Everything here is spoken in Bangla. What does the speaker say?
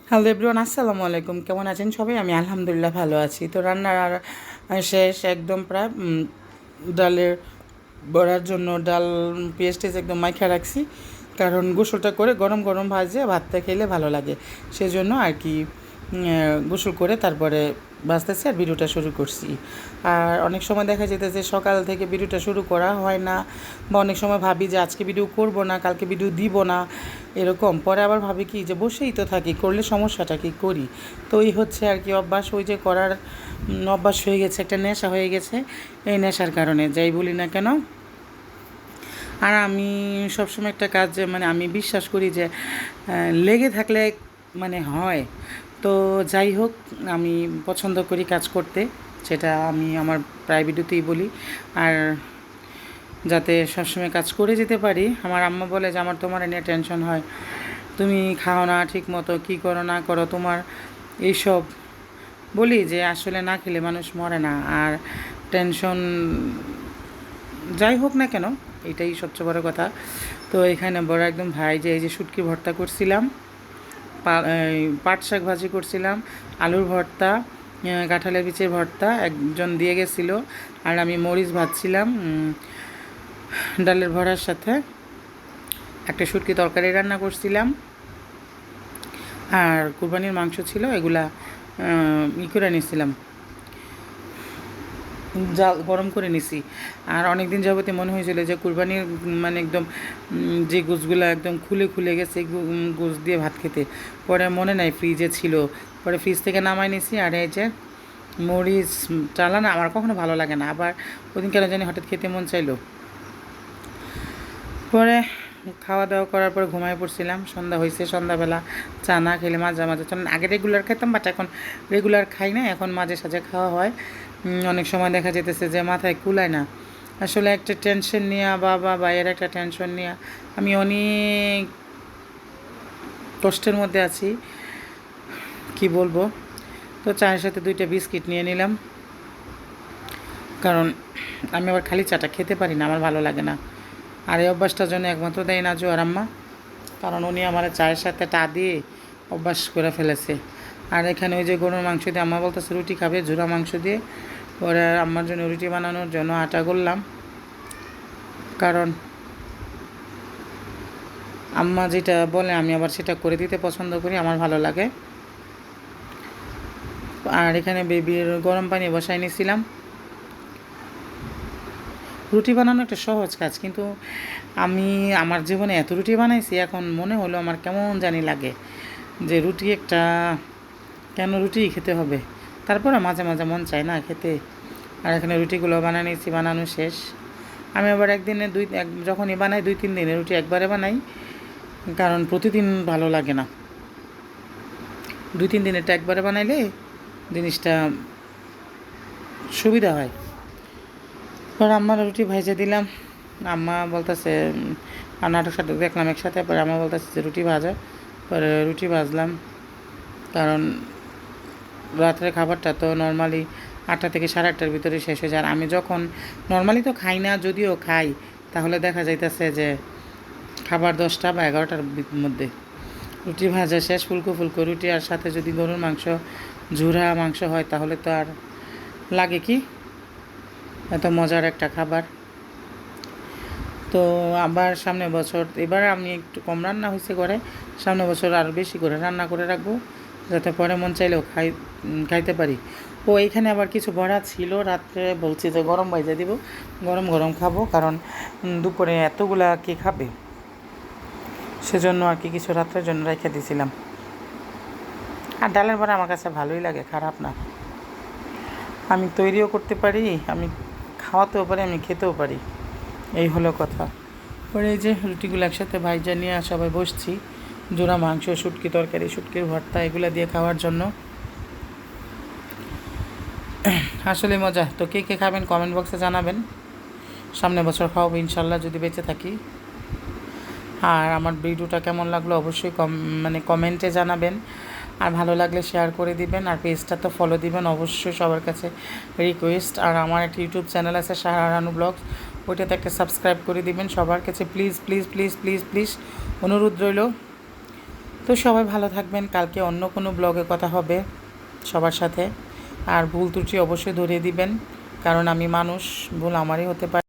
হ্যালো এভরিওয়ান, আসসালামু আলাইকুম। কেমন আছেন সবাই? আমি আলহামদুলিল্লাহ ভালো আছি। তো রান্নার শেষ একদম প্রায়। ডালের বড়ার জন্য ডাল পেঁয়াজ টেস্ট একদম মাইখা রাখছি, কারণ গোসলটা করে গরম গরম ভাজে ভাতটা খেলে ভালো লাগে, সেজন্য আর কি গোসল করে তারপরে ভাজতেছি আর ভিডিওটা শুরু করছি। আর অনেক সময় দেখা যেতেছে সকাল থেকে ভিডিওটা শুরু করা হয় না, বা অনেক সময় ভাবি যে আজকে ভিডিও করব না, কালকে ভিডিও দিব না, এরকম। পরে আবার ভাবি কি যে বসেই তো থাকি, করলে সমস্যাটা কি, করি। তো এই হচ্ছে আর কি অভ্যাস, ওই যে করার অভ্যাস হয়ে গেছে, একটা নেশা হয়ে গেছে। এই নেশার কারণে যাই বলি না কেন। আর আমি সবসময় একটা কাজ মানে আমি বিশ্বাস করি যে লেগে থাকলে মানে হয়। তো যাই হোক, আমি পছন্দ করি কাজ করতে, সেটা আমি আমার প্রায় ভিডিওতেই বলি। আর যাতে সবসময় কাজ করে যেতে পারি। আমার আম্মা বলে যে আমার তোমার নিয়ে টেনশন হয়, তুমি খাও না ঠিক মতো, কী করো না করো তোমার এইসব। বলি যে আসলে না খেলে মানুষ মরে না, আর টেনশন যাই হোক না কেন, এটাই সবচেয়ে বড় কথা। তো এখানে বড় একদম ভাই যে এই যে শুটকি ভর্তা করছিলাম, পাট শাক ভাজি করছিলাম, আলুর ভর্তা, কাঁঠালের বিচের ভর্তা একজন দিয়ে গেছিলো, আর আমি মরিচ ভাজছিলাম ডালের ভরার সাথে। একটা শুটকি তরকারি রান্না করছিলাম, আর কুরবানির মাংস ছিল, এগুলা করে নিয়েছিলাম, জাল গরম করে নিছি। আর অনেক দিন যাবতে মনে হয়েছিল যে কুরবানির মানে একদম যে গোছগুলো একদম খুলে খুলে গেছে, গোছ দিয়ে ভাত খেতে। পরে মনে নাই ফ্রিজে ছিল, পরে ফ্রিজ থেকে নামাই নিছি। আর এই যে মরিচ চালানা আমার কখনো ভালো লাগে না, আবার ওদিন কেন জানি হঠাৎ খেতে মন চাইলো। পরে খাওয়া দাওয়া করার পর ঘুমায় পড়ছিলাম, সন্ধ্যা হয়েছে। সন্ধ্যাবেলা চা না খেলে মাঝে মাঝে চলেন, আগে রেগুলার খাইতাম, বাট এখন রেগুলার খাই না, এখন মাঝে সাঝে খাওয়া হয়। অনেক সময় দেখা যেতেছে যে মাথায় কুলায় না, আসলে একটা টেনশন নিয়ে, বাবা বাইয়ের একটা টেনশন নিয়ে আমি অনেক কষ্টের মধ্যে আছি, কি বলবো। তো চায়ের সাথে 2টা বিস্কিট নিয়ে নিলাম, কারণ আমি আবার খালি চাটা খেতে পারি না, আমার ভালো লাগে না। আর এই অভ্যাসটার জন্য একমাত্র দেয় না জো আর আম্মা, কারণ উনি আমার চায়ের সাথে টা দিয়ে অভ্যাস করে ফেলেছে। আর এখানে ওই যে গরুর মাংস দিয়ে আম্মা বলতেছে রুটি খাবে ঝুরা মাংস দিয়ে। পরে আম্মার জন্য রুটি বানানোর জন্য আটা করলাম, কারণ আম্মা যেটা বলে আমি আবার সেটা করে দিতে পছন্দ করি, আমার ভালো লাগে। আর এখানে বেবির গরম পানি বসাই নিয়েছিলাম। রুটি বানানো একটা সহজ কাজ, কিন্তু আমি আমার জীবনে এত রুটি বানাইছি, এখন মনে হলো আমার কেমন জানি লাগে যে রুটি একটা, কেন রুটি খেতে হবে। তারপরে মাঝে মাঝে মন চায় না খেতে। আর এখানে রুটিগুলো বানিয়ে নিয়েছি, বানানো শেষ। আমি আবার একদিনে যখনই বানাই 2-3 দিনে রুটি একবারে বানাই, কারণ প্রতিদিন ভালো লাগে না। 2-3 দিনেরটা একবারে বানাইলে জিনিসটা সুবিধা হয়। পরে আম্মার রুটি ভেজে দিলাম। আম্মা বলতেছে, আর নাটক সাটক দেখলাম একসাথে, পরে আম্মা বলতেছে যে রুটি ভাজা। পরে রুটি ভাজলাম, কারণ রাত্রের খাবারটা তো নর্মালি 8টা থেকে 8:30টার ভিতরে শেষ হয়ে যায়। আর আমি যখন নর্মালি তো খাই না, যদিও খাই তাহলে দেখা যাইতেছে যে খাবার 10টা বা 11টার মধ্যে। রুটি ভাজা শেষ, ফুলকো ফুলকো রুটি, আর সাথে যদি গরুর মাংস, ঝুরা মাংস হয় তাহলে তো আর লাগে কি, এত মজার একটা খাবার। তো আবার সামনের বছর, এবার আমি একটু কম রান্না হয়েছে ঘরে, সামনের বছর আরও বেশি করে রান্না করে রাখবো, যাতে পরে মন চাইলেও খাইতে পারি। ও এখানে আবার কিছু বড়া ছিল, রাত্রে বলছি যে গরম ভাইজা দিব, গরম গরম খাবো, কারণ দুপুরে এতগুলা কে খাবে, সেজন্য আর কি কিছু রাত্রের জন্য রেখে দিয়েছিলাম। আর ডালের বড়া আমার কাছে ভালোই লাগে, খারাপ না। আমি তৈরিও করতে পারি, আমি খাওয়াতেও পারি, আমি খেতেও পারি, এই হলো কথা। পরে এই যে রুটিগুলো একসাথে ভাইজা নিয়ে সবাই বসছি, জোড়া মাংস, শুটকি তরকারি, শুটকির ভর্তা, এগুলো দিয়ে খাওয়ার জন্য। আসলে মজা। তো কে কে খাবেন কমেন্ট বক্সে জানাবেন, সামনে বছর খাওয়াবো ইনশাল্লাহ যদি বেঁচে থাকি। আর আমার ভিডিওটা কেমন লাগলো অবশ্যই কমেন্টে জানাবেন, আর ভালো লাগলে শেয়ার করে দিবেন, আর পেজটা তো ফলো দিবেন অবশ্যই, সবার কাছে রিকোয়েস্ট। আর আমার একটা ইউটিউব চ্যানেল আছে সাহারা রানু ব্লগস, ওইটাতে একটা সাবস্ক্রাইব করে দিবেন, সবার কাছে please please please please please অনুরোধ রইল। তো সবাই ভালো থাকবেন, কালকে অন্য কোনো ব্লগে কথা হবে সবার সাথে। আর ভুল ত্রুটি অবশ্যই ধরিয়ে দিবেন, কারণ আমি মানুষ, ভুল আমারই হতে পারে।